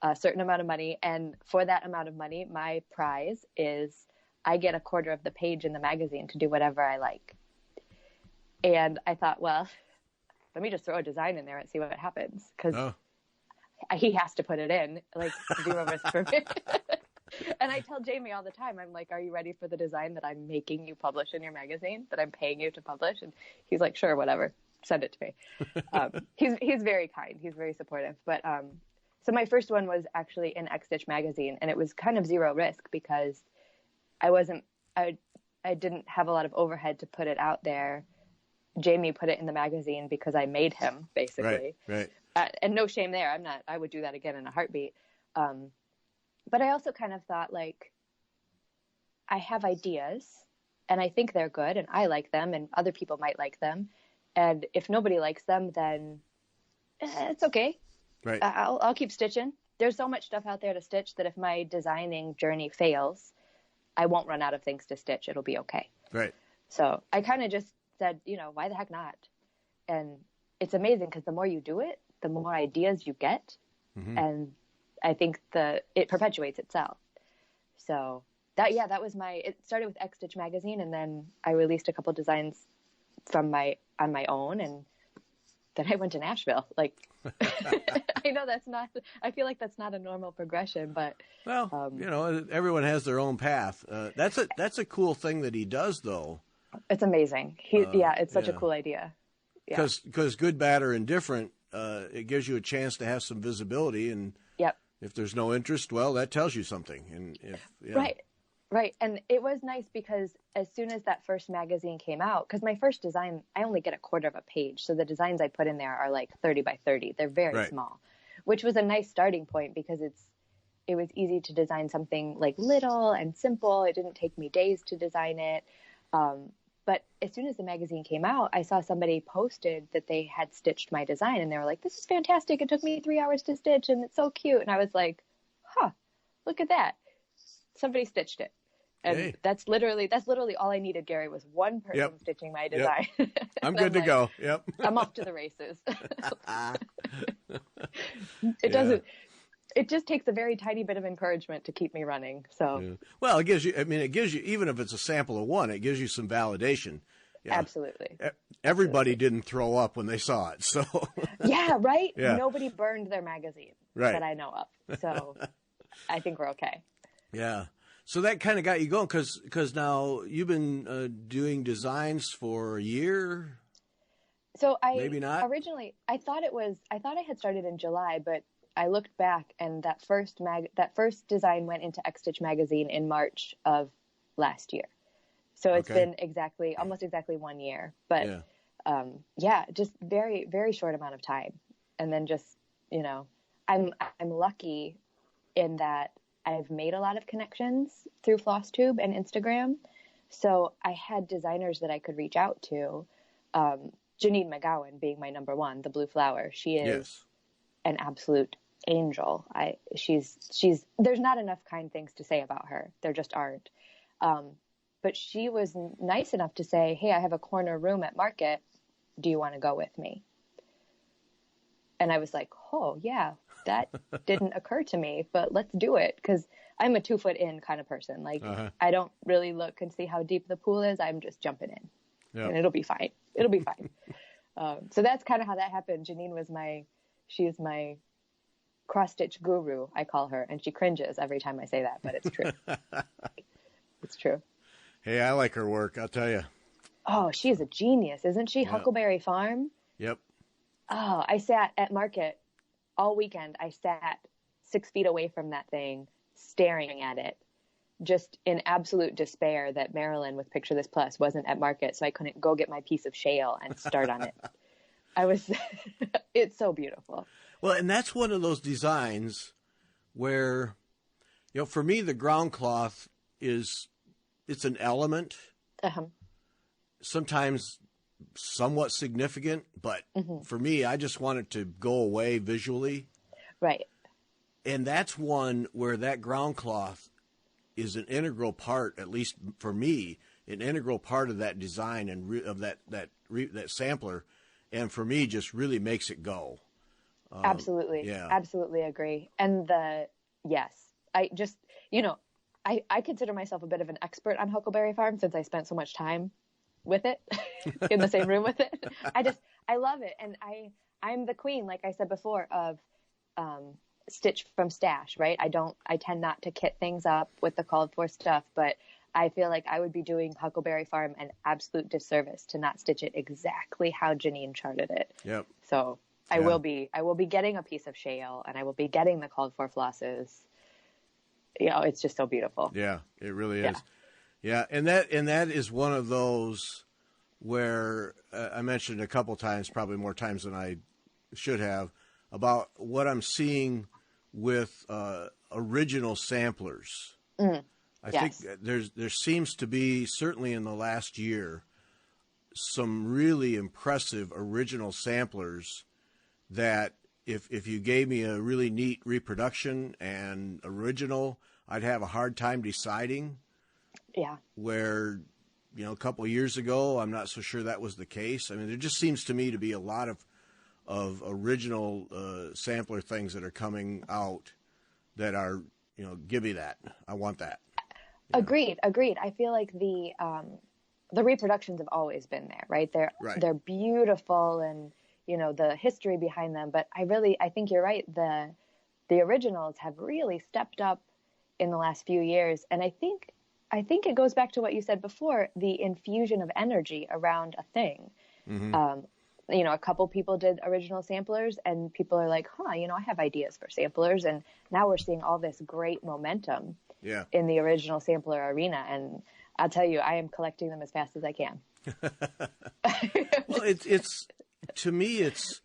a certain amount of money. And for that amount of money, my prize is I get a quarter of the page in the magazine to do whatever I like. And I thought, well, let me just throw a design in there and see what happens. Because he has to put it in, like, zero risk for me. And I tell Jamie all the time, I'm like, are you ready for the design that I'm making you publish in your magazine, that I'm paying you to publish? And he's like, sure, whatever, send it to me. He's very kind. He's very supportive. But so my first one was actually in XStitch Magazine, and it was kind of zero risk because I didn't have a lot of overhead to put it out there. Jamie put it in the magazine because I made him, basically. Right. And no shame there. I would do that again in a heartbeat. But I also kind of thought, like, I have ideas and I think they're good and I like them and other people might like them. And if nobody likes them, then it's okay. Right. I'll keep stitching. There's so much stuff out there to stitch that if my designing journey fails, I won't run out of things to stitch. It'll be okay. Right. So I kind of just said, why the heck not? And it's amazing because the more you do it, the more ideas you get. Mm-hmm. And I think it perpetuates itself. So that was it started with XStitch Magazine, and then I released a couple designs on my own, and then I went to Nashville. Like, I know I feel like that's not a normal progression, but well, everyone has their own path. That's a cool thing that he does, though. It's amazing. It's such a cool idea. Because good, bad, or indifferent, it gives you a chance to have some visibility, and yep. If there's no interest, well, that tells you something. And Right. And it was nice because as soon as that first magazine came out, because my first design, I only get a quarter of a page. So the designs I put in there are like 30 by 30. They're very small, which was a nice starting point because it was easy to design something like little and simple. It didn't take me days to design it. But as soon as the magazine came out, I saw somebody posted that they had stitched my design and they were like, this is fantastic. It took me 3 hours to stitch and it's so cute. And I was like, look at that. Somebody stitched it. And that's literally all I needed, Gary, was one person stitching my design. Yep. I'm good to go. Yep. I'm off to the races. It just takes a very tiny bit of encouragement to keep me running. So, well, it gives you, even if it's a sample of one, it gives you some validation. Yeah. Absolutely. Everybody didn't throw up when they saw it. So, yeah, right. Yeah. Nobody burned their magazine that I know of. So I think we're okay. Yeah. So that kind of got you going because now you've been doing designs for a year. So maybe not. Originally, I thought I had started in July, but I looked back and that first design went into XStitch Magazine in March of last year. So it's been almost exactly 1 year, but just very, very short amount of time. And then just, I'm lucky in that I've made a lot of connections through FlossTube and Instagram. So I had designers that I could reach out to. Janine McGowan being my number one, the Blue Flower. She is an absolute angel. There's not enough kind things to say about her. There just aren't. But she was nice enough to say, hey, I have a corner room at Market. Do you want to go with me? And I was like, oh, yeah, that didn't occur to me, but let's do it. Because I'm a 2 foot in kind of person. Like, I don't really look and see how deep the pool is. I'm just jumping in. Yep. And it'll be fine. It'll be fine. So that's kind of how that happened. Janine she's my cross-stitch guru, I call her. And she cringes every time I say that, but it's true. It's true. Hey, I like her work, I'll tell you. Oh, she's a genius, isn't she? Yep. Huckleberry Farm. Yep. Oh, I sat at Market all weekend. I sat 6 feet away from that thing, staring at it, just in absolute despair that Marilyn with Picture This Plus wasn't at Market, so I couldn't go get my piece of shale and start on it. It's so beautiful. Well, and that's one of those designs where, for me, the ground cloth it's an element. Sometimes somewhat significant, but for me, I just want it to go away visually. Right. And that's one where that ground cloth is an integral part, at least for me, an integral part of that design and of that sampler, and for me, just really makes it go. Absolutely, absolutely agree. And yes, I just, I consider myself a bit of an expert on Huckleberry Farm since I spent so much time with it in the same room with it. I love it, and I'm the queen, like I said before, of stitch from stash, right? I tend not to kit things up with the called for stuff, but I feel like I would be doing Huckleberry Farm an absolute disservice to not stitch it exactly how Janine charted it. Yep. So I will be getting a piece of shale, and I will be getting the called for flosses. It's just so beautiful. Yeah, it really is. Yeah, and that is one of those where I mentioned a couple times, probably more times than I should have, about what I'm seeing with original samplers. I think there seems to be, certainly in the last year, some really impressive original samplers that if you gave me a really neat reproduction and original, I'd have a hard time deciding. Yeah. Where, a couple of years ago, I'm not so sure that was the case. I mean, there just seems to me to be a lot of original sampler things that are coming out that are, give me that. I want that. Agreed. I feel like the reproductions have always been there, right? They're beautiful, and the history behind them. But I think you're right. The originals have really stepped up in the last few years, and I think it goes back to what you said before, the infusion of energy around a thing. Mm-hmm. A couple people did original samplers, and people are like, I have ideas for samplers, and now we're seeing all this great momentum in the original sampler arena, and I'll tell you, I am collecting them as fast as I can. Well, it's to me, it's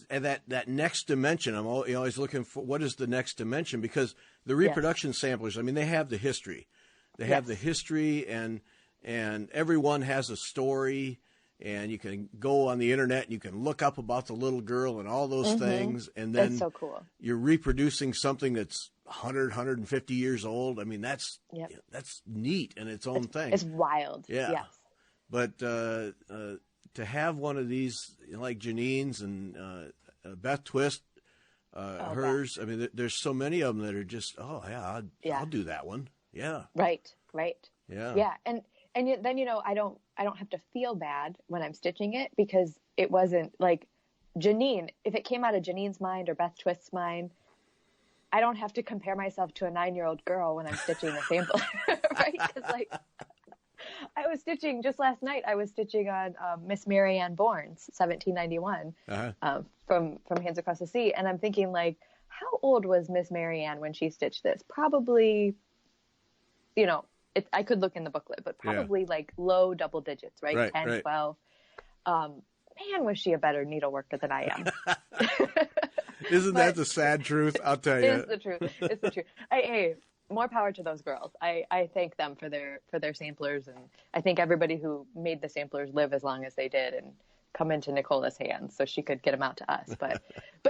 that next dimension. I'm always looking for what is the next dimension, because the reproduction samplers, I mean, they have the history. They have the history, and everyone has a story, and you can go on the internet and you can look up about the little girl and all those things, and then that's so cool. You're reproducing something that's 100, 150 years old. I mean, that's neat in its own thing. It's wild. Yeah. Yes. But to have one of these, like Janine's and Beth Twist, hers, Beth. I mean, there's so many of them that are just, I'll do that one. Yeah. Right. Yeah. Yeah. And then, I don't have to feel bad when I'm stitching it, because it wasn't like Janine. If it came out of Janine's mind or Beth Twist's mind, I don't have to compare myself to a 9-year-old girl when I'm stitching the sample, right? Because I was stitching just last night. I was stitching on Miss Mary Ann Bourne's 1791 from Hands Across the Sea, and I'm thinking, like, how old was Miss Mary Ann when she stitched this? Probably, I could look in the booklet, but probably like low double digits, right? 10, 12. Man, was she a better needleworker than I am. Isn't that the sad truth? I'll tell you. It's the truth. Hey, more power to those girls. I thank them for their samplers, and I think everybody who made the samplers live as long as they did and come into Nicola's hands so she could get them out to us. But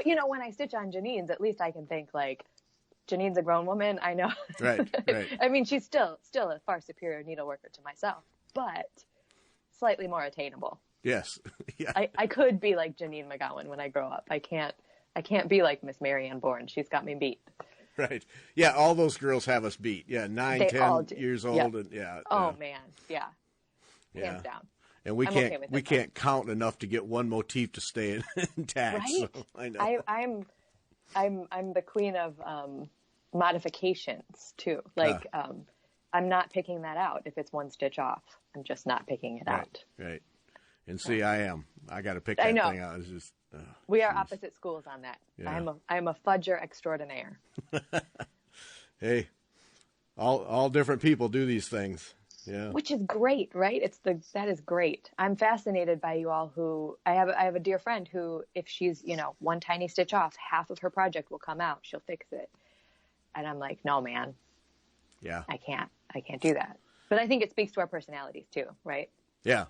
when I stitch on Janine's, at least I can think, like, Janine's a grown woman. I know. Right. I mean, she's still a far superior needleworker to myself, but slightly more attainable. Yes. Yeah. I could be like Janine McGowan when I grow up. I can't be like Miss Mary Ann Bourne. She's got me beat. Right. Yeah, all those girls have us beat. Yeah, 9, 10 years old. And Oh, man. Yeah. Hands down. And we can't count enough to get one motif to stay intact. Right. So I know. I'm the queen of modifications too. Like I'm not picking that out if it's one stitch off. I'm just not picking it out. Right. And see, I got to pick that thing out. It's just, we are opposite schools on that. Yeah. I'm a fudger extraordinaire. Hey, all different people do these things. Yeah. Which is great, right? That is great. I'm fascinated by you all who I have a dear friend who, if she's, one tiny stitch off, half of her project will come out. She'll fix it. And I'm like, no, man. Yeah. I can't do that. But I think it speaks to our personalities too, right? Yeah.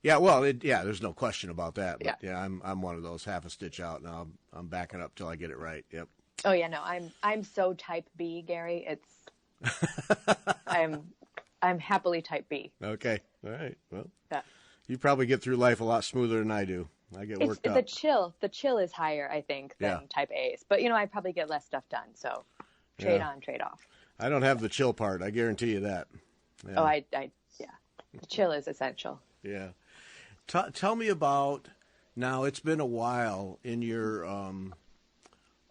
Yeah. Well, there's no question about that. But yeah, I'm one of those, half a stitch out, and I'm backing up till I get it right. Yep. Oh yeah, no, I'm so type B, Gary. I'm happily type B. Okay. All right. Well, Yeah. you probably get through life a lot smoother than I do. I get worked up. The chill is higher, I think, than type A's. But I probably get less stuff done. So trade on, trade off. I don't have the chill part. I guarantee you that. Yeah. Oh, yeah. The chill is essential. Yeah. Tell me about, now it's been a while in your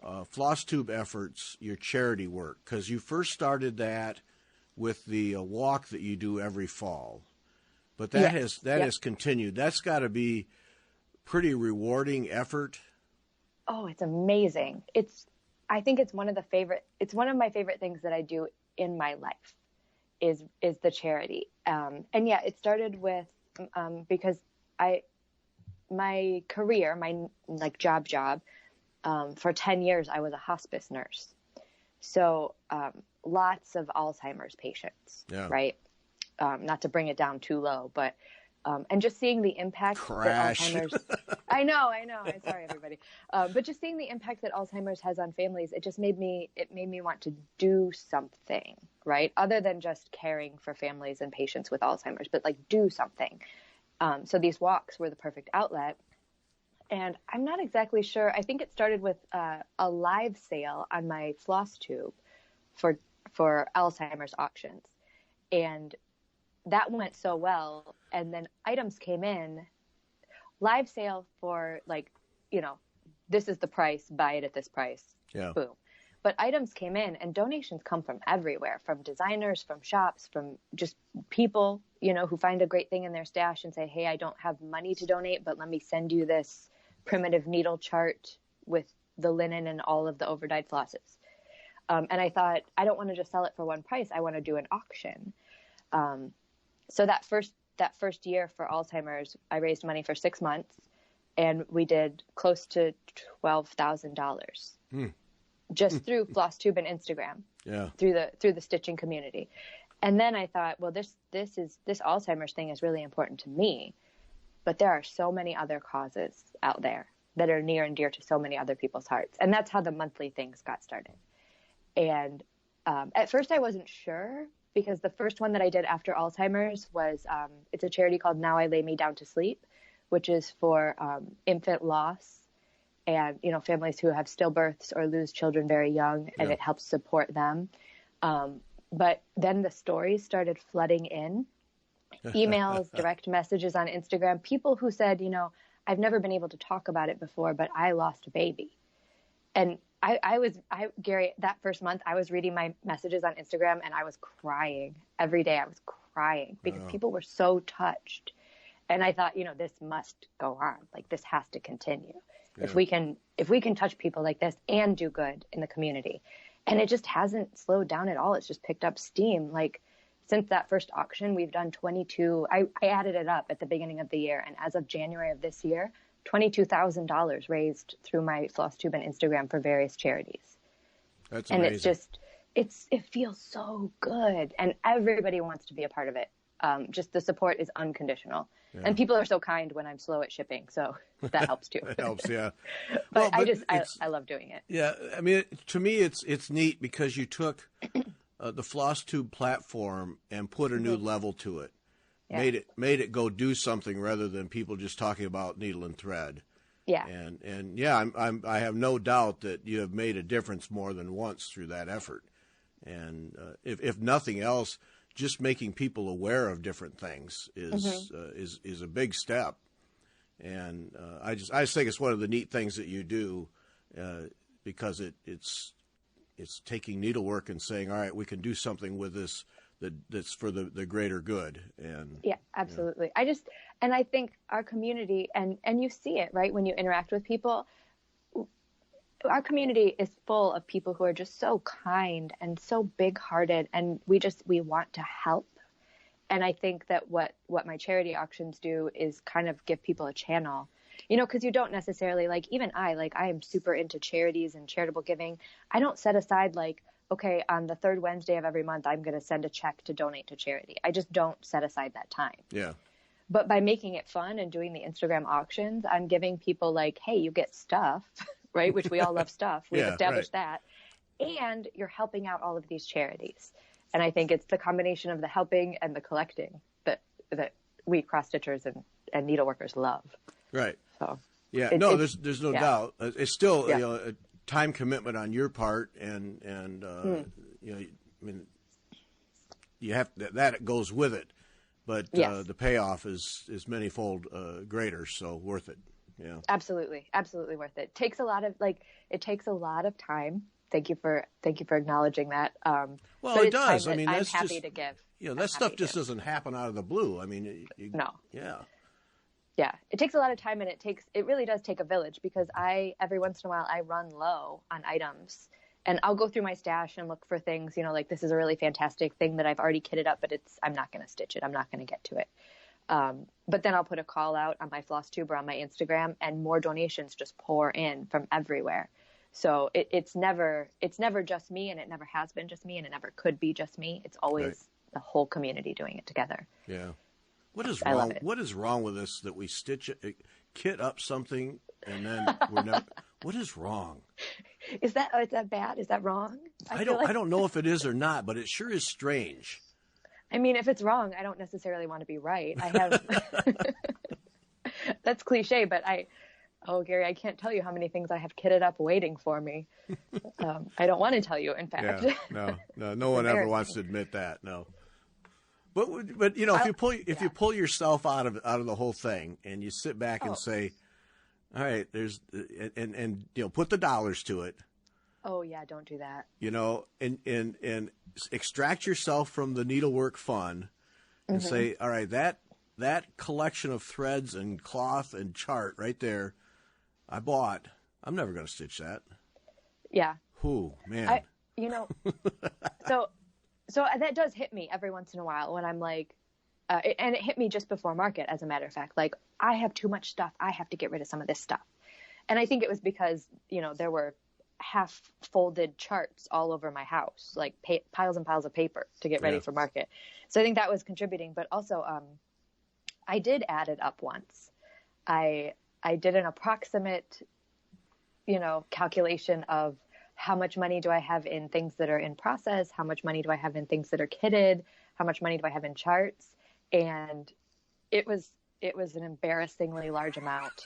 FlossTube efforts, your charity work, because you first started that with the walk that you do every fall. But that has continued. That's got to be pretty rewarding effort. Oh, it's amazing. I think it's one of my favorite things that I do in my life is the charity. And yeah, it started with, because my career, my like job, for 10 years, I was a hospice nurse. So, lots of Alzheimer's patients, right? Not to bring it down too low, but, and just seeing the impact that Alzheimer's, I know. I'm sorry, everybody. But just seeing the impact that Alzheimer's has on families, it made me want to do something, right? Other than just caring for families and patients with Alzheimer's, but like do something. So these walks were the perfect outlet. And I'm not exactly sure. I think it started with a live sale on my FlossTube for Alzheimer's auctions. And that went so well. And then items came in, live sale for like, this is the price, buy it at this price. Yeah. Boom. But items came in and donations come from everywhere, from designers, from shops, from just people, who find a great thing in their stash and say, hey, I don't have money to donate, but let me send you this primitive needle chart with the linen and all of the overdyed flosses. And I thought, I don't want to just sell it for one price. I want to do an auction. So that first year for Alzheimer's, I raised money for 6 months, and we did close to $12,000 just through FlossTube and Instagram, through the stitching community. And then I thought, well, this Alzheimer's thing is really important to me, but there are so many other causes out there that are near and dear to so many other people's hearts. And that's how the monthly things got started. And at first I wasn't sure, because the first one that I did after Alzheimer's was, it's a charity called Now I Lay Me Down to Sleep, which is for infant loss and, families who have stillbirths or lose children very young, and it helps support them. But then the stories started flooding in, emails, direct messages on Instagram, people who said, I've never been able to talk about it before, but I lost a baby. And Gary, that first month I was reading my messages on Instagram and I was crying every day. I was crying because people were so touched. And I thought, this must go on. Like, this has to continue. Yeah. If we can touch people like this and do good in the community. And it just hasn't slowed down at all. It's just picked up steam. Like, since that first auction, we've done 22. I added it up at the beginning of the year. And as of January of this year, $22,000 raised through my FlossTube and Instagram for various charities. That's amazing. And it's just, it feels so good. And everybody wants to be a part of it. Just the support is unconditional. Yeah. And people are so kind when I'm slow at shipping. So that helps too. It helps, yeah. but I love doing it. Yeah. I mean, to me, it's neat because you took the FlossTube platform and put a new level to it. Yeah. Made it go do something rather than people just talking about needle and thread. Yeah. And yeah, I have no doubt that you have made a difference more than once through that effort. And if nothing else, just making people aware of different things is a big step. And I just think it's one of the neat things that you do because it's taking needlework and saying, all right, we can do something with this that's for the greater good. And yeah, absolutely. And I think our community, and you see it, right, when you interact with people, our community is full of people who are just so kind and so big-hearted, and we want to help. And I think that what my charity auctions do is kind of give people a channel, because you don't necessarily, like, even I am super into charities and charitable giving. I don't set aside, like, okay, on the third Wednesday of every month, I'm going to send a check to donate to charity. I just don't set aside that time. Yeah. But by making it fun and doing the Instagram auctions, I'm giving people, like, hey, you get stuff right? Which we all love stuff. We've Yeah, established that. And you're helping out all of these charities. And I think it's the combination of the helping and the collecting that we cross-stitchers and needleworkers love. Right. So yeah, there's no doubt. It's still a time commitment on your part, and you know, I mean, you have that goes with it, but the payoff is manyfold greater. So worth it. Yeah. Absolutely worth it. It takes a lot of time. Thank you for acknowledging that. Well, it does. I mean, I'm that's happy just, to give. You know, that stuff just doesn't happen out of the blue. I mean, no. Yeah. Yeah, it takes a lot of time, and it really does take a village, because every once in a while I run low on items, and I'll go through my stash and look for things, you know, like this is a really fantastic thing that I've already kitted up, but I'm not going to stitch it. I'm not going to get to it. But then I'll put a call out on my FlossTube or on my Instagram, and more donations just pour in from everywhere. So it's never just me, and it never has been just me, and it never could be just me. It's always the whole community doing it together. Yeah. What is wrong? What is wrong with us that we kit up something and then we're never? What is wrong? Is that bad? Is that wrong? I don't know if it is or not, but it sure is strange. I mean, if it's wrong, I don't necessarily want to be right. I have that's cliche, but Gary, I can't tell you how many things I have kitted up waiting for me. I don't want to tell you, in fact. Yeah, no one ever wants to admit that. No. But you know, if you pull yourself out of the whole thing and you sit back and say, all right, and you know, put the dollars to it. Oh yeah, don't do that. You know, and extract yourself from the needlework fun and say, all right, that collection of threads and cloth and chart right there, I'm never going to stitch that. Yeah. Whew, man. You know, So that does hit me every once in a while when I'm like, and it hit me just before market, as a matter of fact, like, I have too much stuff. I have to get rid of some of this stuff. And I think it was because, you know, there were half folded charts all over my house, like piles and piles of paper to get ready for market. So I think that was contributing, but also, I did add it up once. I did an approximate, you know, calculation of how much money do I have in things that are in process? How much money do I have in things that are kitted? How much money do I have in charts? And it was an embarrassingly large amount.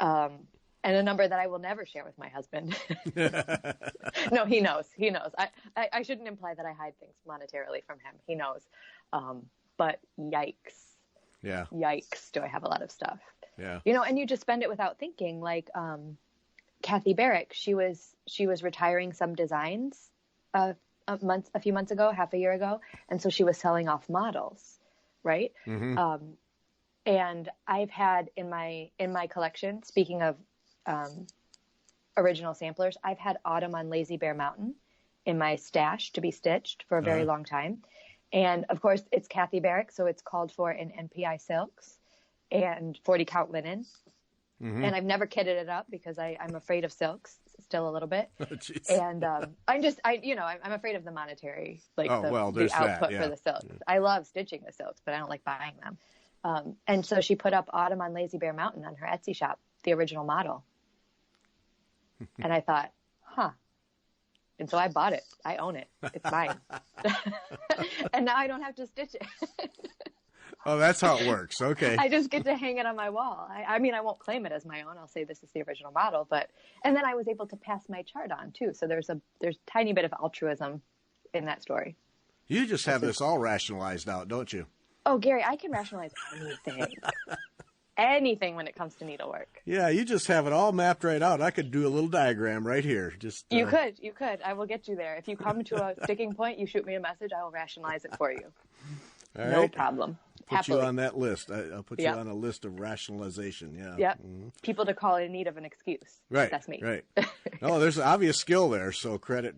And a number that I will never share with my husband. No, he knows. I shouldn't imply that I hide things monetarily from him. He knows. But yikes. Yeah. Yikes, do I have a lot of stuff. Yeah. You know, and you just spend it without thinking. Like, Kathy Barrick, she was retiring some designs a few months ago, half a year ago, and so she was selling off models, right? Mm-hmm. And I've had in my collection, speaking of original samplers, I've had Autumn on Lazy Bear Mountain in my stash to be stitched for a very long time, and of course it's Kathy Barrick, so it's called for in NPI silks and 40 count linen. Mm-hmm. And I've never kitted it up because I'm afraid of silks still a little bit. Oh, and I'm afraid of the monetary, like the output for the silks. Yeah. I love stitching the silks, but I don't like buying them. And so she put up Autumn on Lazy Bear Mountain on her Etsy shop, the original model. And I thought, and so I bought it. I own it. It's mine. And now I don't have to stitch it. Oh, that's how it works. Okay. I just get to hang it on my wall. I mean, I won't claim it as my own. I'll say this is the original model, and then I was able to pass my chart on too. So there's a tiny bit of altruism in that story. You just have this all rationalized out, don't you? Oh, Gary, I can rationalize anything. Anything when it comes to needlework. Yeah, you just have it all mapped right out. I could do a little diagram right here. You could. I will get you there. If you come to a sticking point, you shoot me a message. I will rationalize it for you. All no right. problem. Put you on that list. I'll put you on a list of rationalization. Yeah. Yep. Mm-hmm. People to call in need of an excuse. Right. That's me. Right. No, there's an obvious skill there. So credit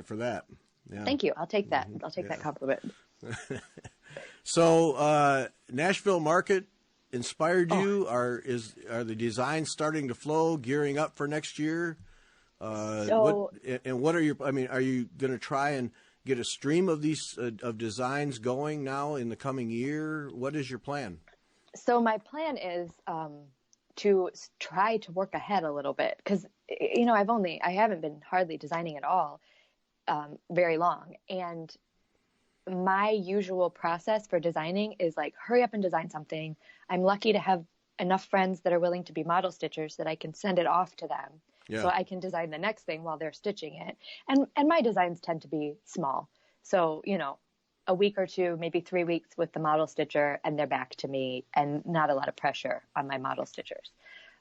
for that. Yeah. Thank you. I'll take that. I'll take that compliment. So, Nashville Market inspired you? Are the designs starting to flow, gearing up for next year? What are your? I mean, are you going to try and get a stream of these of designs going now in the coming year? What is your plan? So my plan is try to work ahead a little bit, because I haven't been hardly designing at all very long, and my usual process for designing is like, hurry up and design something. I'm lucky to have enough friends that are willing to be model stitchers that I can send it off to them, so I can design the next thing while they're stitching it. And my designs tend to be small, so a week or two, maybe 3 weeks with the model stitcher, and they're back to me, and not a lot of pressure on my model stitchers.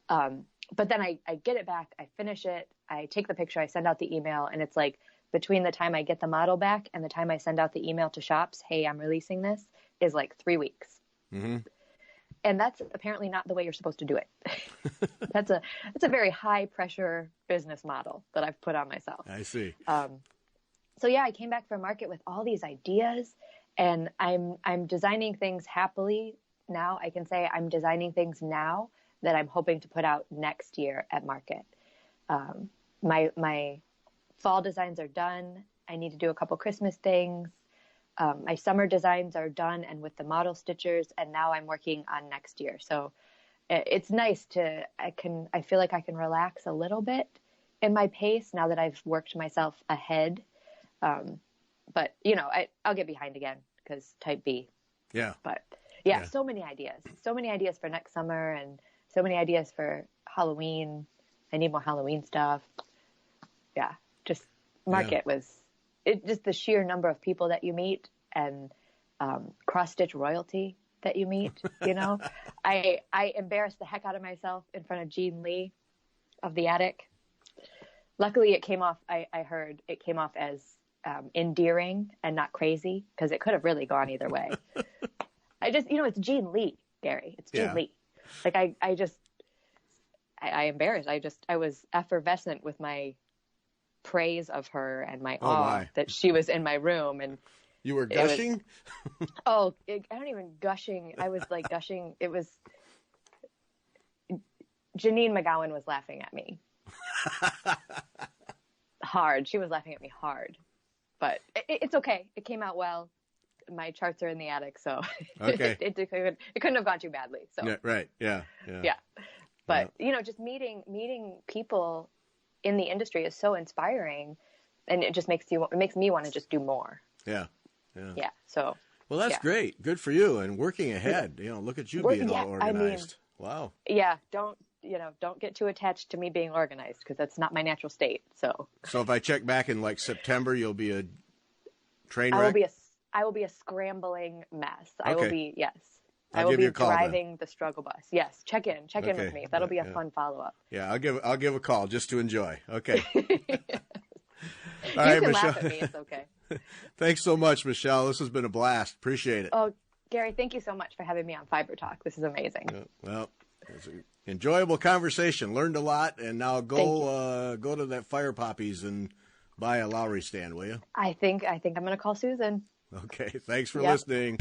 But then I get it back, I finish it, I take the picture, I send out the email, and it's like between the time I get the model back and the time I send out the email to shops, hey, I'm releasing this, is like 3 weeks. Mm-hmm. And that's apparently not the way you're supposed to do it. That's a very high pressure business model that I've put on myself. I see. So yeah, I came back from market with all these ideas, and I'm designing things happily now. I can say I'm designing things now that I'm hoping to put out next year at market. My fall designs are done. I need to do a couple Christmas things. My summer designs are done and with the model stitchers, and now I'm working on next year. So it's nice I feel like I can relax a little bit in my pace now that I've worked myself ahead. But I'll get behind again because type B. Yeah. But yeah, so many ideas for next summer, and so many ideas for Halloween. I need more Halloween stuff. Yeah. Just market was just the sheer number of people that you meet, and cross stitch royalty that you meet. I embarrassed the heck out of myself in front of Jean Lee of the Attic. Luckily it came off, I heard it came off as endearing and not crazy, because it could have really gone either way. It's Jean Lee, Gary. It's Jean Lee. Like I embarrassed. I was effervescent with my praise of her and my awe that she was in my room. And you were gushing? I don't even gushing. I was like gushing. It was Janine McGowan was laughing at me hard. She was laughing at me hard, but it's okay. It came out well. My charts are in the attic, so okay. it couldn't have gone too badly. So yeah, right. Yeah. But just meeting people in the industry is so inspiring, and it just makes me want to just do more. Yeah. So. Well, that's great. Good for you, and working ahead. Look at you being all organized. Wow. Yeah. Don't get too attached to me being organized, because that's not my natural state. So if I check back in like September, you'll be a train wreck? I will be a scrambling mess. Okay. I will be, yes. I'll I will give be you a call driving the struggle bus. Yes. Check in with me. That'll be a fun follow-up. Yeah. I'll give a call just to enjoy. Okay. All right, you can Michelle. laugh at me. It's okay. Thanks so much, Michelle. This has been a blast. Appreciate it. Oh, Gary, thank you so much for having me on Fiber Talk. This is amazing. Well, it's an enjoyable conversation. Learned a lot, and now go to that Fire Poppies and buy a Lowry stand, will you? I think I'm going to call Susan. Okay. Thanks for listening.